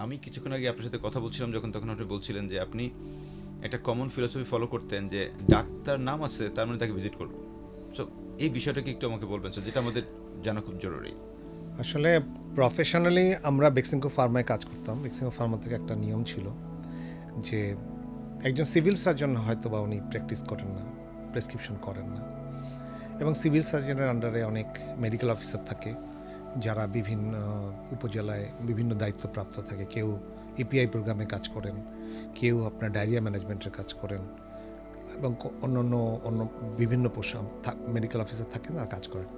আমি কিছুক্ষণ আগে আপনার সাথে কথা বলছিলাম যখন, তখন আপনি বলছিলেন যে আপনি একটা কমন ফিলোসফি ফলো করতেন যে ডাক্তার নাম আছে তার মানে তাকে ভিজিট করবো। সো এই বিষয়টা কি একটু আমাকে বলবেন স্যার, যেটা আমাদের জানা খুব জরুরি। আসলে প্রফেশনালি আমরা বেক্সিমকো ফার্মায় কাজ করতাম। বেক্সিমকো ফার্মা থেকে একটা নিয়ম ছিল যে একজন সিভিল সার্জন হয়তো বা উনি প্র্যাকটিস করেন না, প্রেসক্রিপশন করেন না, এবং সিভিল সার্জনের আন্ডারে অনেক মেডিকেল অফিসার থাকে যারা বিভিন্ন উপজেলায় বিভিন্ন দায়িত্বপ্রাপ্ত থাকে। কেউ এপিআই প্রোগ্রামে কাজ করেন, কেউ আপনার ডায়রিয়া ম্যানেজমেন্টের কাজ করেন, এবং অন্য বিভিন্ন মেডিকেল অফিসার থাকেন আর কাজ করেন।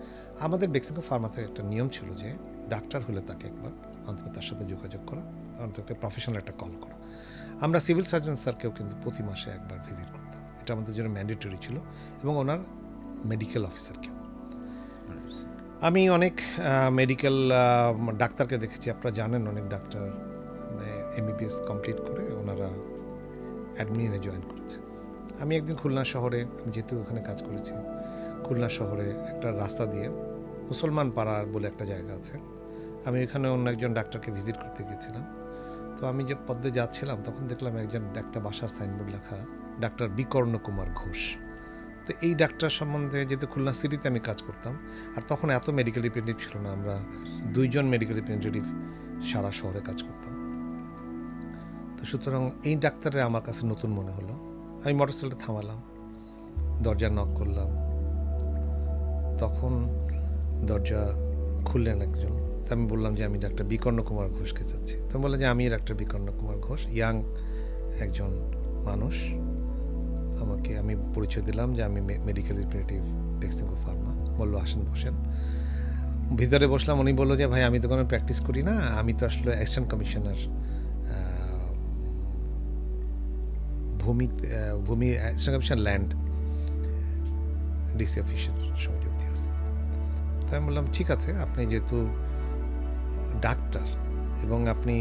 আমাদের বেক্সিমকো ফার্মা থেকে একটা নিয়ম ছিল যে ডাক্তার হলে তাকে একবার অন্তত তার সাথে যোগাযোগ করা, অন্তত প্রফেশনাল একটা কল করা। আমরা সিভিল সার্জন স্যারকেও কিন্তু প্রতি মাসে একবার ভিজিট করতাম, এটা আমাদের জন্য ম্যান্ডেটরি ছিল, এবং ওনার মেডিকেল অফিসারকেও। আমি অনেক মেডিকেল ডাক্তারকে দেখেছি, আপনারা জানেন অনেক ডাক্তার এমবিবিএস কমপ্লিট করে ওনারা অ্যাডমিনে জয়েন করেছে। আমি একদিন খুলনা শহরে, যেহেতু ওখানে কাজ করেছি, খুলনা শহরে একটা রাস্তা দিয়ে মুসলমান পাড়া বলে একটা জায়গা আছে, আমি এখানে অন্য একজন ডাক্তারকে ভিজিট করতে গিয়েছিলাম। তো আমি যে পদ্মে যাচ্ছিলাম তখন দেখলাম একটা বাসার সাইনবোর্ড লেখা ডাক্তার বিকর্ণ কুমার ঘোষ। তো এই ডাক্তার সম্বন্ধে, যেহেতু খুলনা সিটিতে আমি কাজ করতাম, আর তখন এত মেডিকেল রিপ্রেজেন্টেটিভ ছিল না, আমরা 2জন মেডিকেল রিপ্রেজেন্টেটিভ সারা শহরে কাজ করতাম। তো সুতরাং এই ডাক্তারে আমার কাছে নতুন মনে হলো। আমি মোটরসাইকেলটা থামালাম, দরজা নক করলাম, তখন দরজা খুললেন একজন। তো আমি বললাম যে আমি ডাক্তার বিকর্ণ কুমার ঘোষকে চাচ্ছি। তো বললাম যে আমি ডাক্তার বিকর্ণ কুমার ঘোষ, ইয়াং একজন মানুষ। আমি পরিচয় দিলাম যে আমি মেডিকেল রিপ্রেজেন্টেটিভ বেক্সিমকো ফার্মা। বললো আসেন বসেন। ভিতরে বসলাম, উনি বললো যে ভাই আমি তো কোনো প্র্যাকটিস করি না, আমি তো আসলে অ্যাসিস্ট্যান্ট কমিশনার ভূমি অ্যাসিস্ট্যান্ট কমিশনার ল্যান্ড ডিসি অফিসের সংযুক্ত আছে। তাই আমি বললাম ঠিক আছে, আপনি যেহেতু ডাক্তার এবং আপনি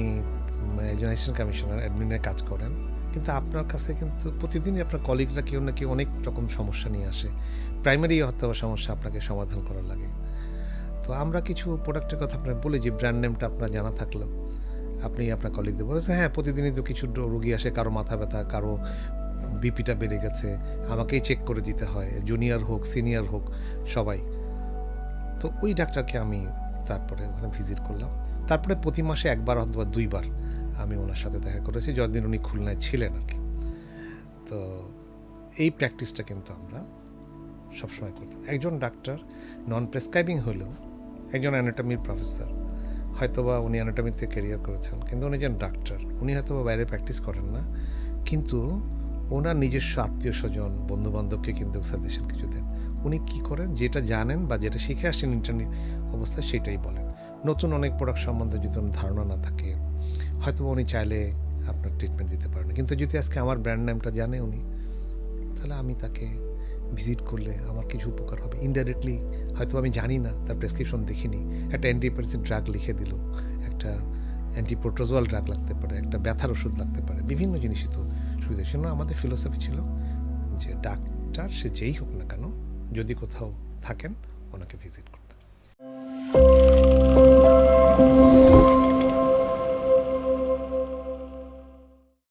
একজন অ্যাসিস্ট্যান্ট কমিশনার অ্যাডমিনের কাজ করেন, কিন্তু আপনার কাছে কিন্তু প্রতিদিনই আপনার কলিগরা কেউ না কেউ অনেক রকম সমস্যা নিয়ে আসে, প্রাইমারি হয়তো সমস্যা আপনাকে সমাধান করা লাগে। তো আমরা কিছু প্রোডাক্টের কথা আপনার বলি যে ব্র্যান্ড নেমটা আপনার জানা থাকলেও আপনি আপনার কলিগদের বলেছেন, হ্যাঁ প্রতিদিনই তো কিছু রোগী আসে, কারো মাথা ব্যথা, কারো বিপিটা বেড়ে গেছে, আমাকেই চেক করে দিতে হয়, জুনিয়র হোক সিনিয়র হোক সবাই। তো ওই ডাক্তারকে আমি তারপরে ওখানে ভিজিট করলাম। তারপরে প্রতি মাসে একবার অথবা 2বার আমি ওনার সাথে দেখা করেছি, যতদিন উনি খুলনায় ছিলেন আর কি। তো এই প্র্যাকটিসটা কিন্তু আমরা সবসময় করতাম। একজন ডাক্তার নন প্রেসক্রাইবিং হলেও একজন অ্যানাটমির প্রফেসর, হয়তোবা উনি অ্যানাটমিতে ক্যারিয়ার করেছেন, কিন্তু উনি একজন ডাক্তার, উনি হয়তোবা বাইরে প্র্যাকটিস করেন না, কিন্তু ওনার নিজস্ব আত্মীয় স্বজন বন্ধুবান্ধবকে কিন্তু সাজেশন কিছু দেন। উনি কী করেন, যেটা জানেন বা যেটা শিখে আসেন ইন্টারনেট অবস্থায় সেটাই বলেন। নতুন অনেক প্রোডাক্ট সম্বন্ধে যদি ওনার ধারণা না থাকে, হয়তো উনি চাইলে আপনার ট্রিটমেন্ট দিতে পারেন, কিন্তু যদি আজকে আমার ব্র্যান্ড নেমটা জানে উনি, তাহলে আমি তাকে ভিজিট করলে আমার কিছু উপকার হবে। ইনডাইরেক্টলি হয়তো আমি জানি না, তার প্রেসক্রিপশন দেখিনি, একটা অ্যান্টিপ্যারাসিট ড্রাগ লিখে দিল, একটা অ্যান্টিপ্রোটোজোয়াল ড্রাগ লাগতে পারে, একটা ব্যথার ওষুধ লাগতে পারে, বিভিন্ন জিনিসই তো সুবিধা। সেজন্য আমাদের ফিলোসফি ছিল যে ডাক্তার সে যেই হোক না কেন, যদি কোথাও থাকেন ওনাকে ভিজিট করতে।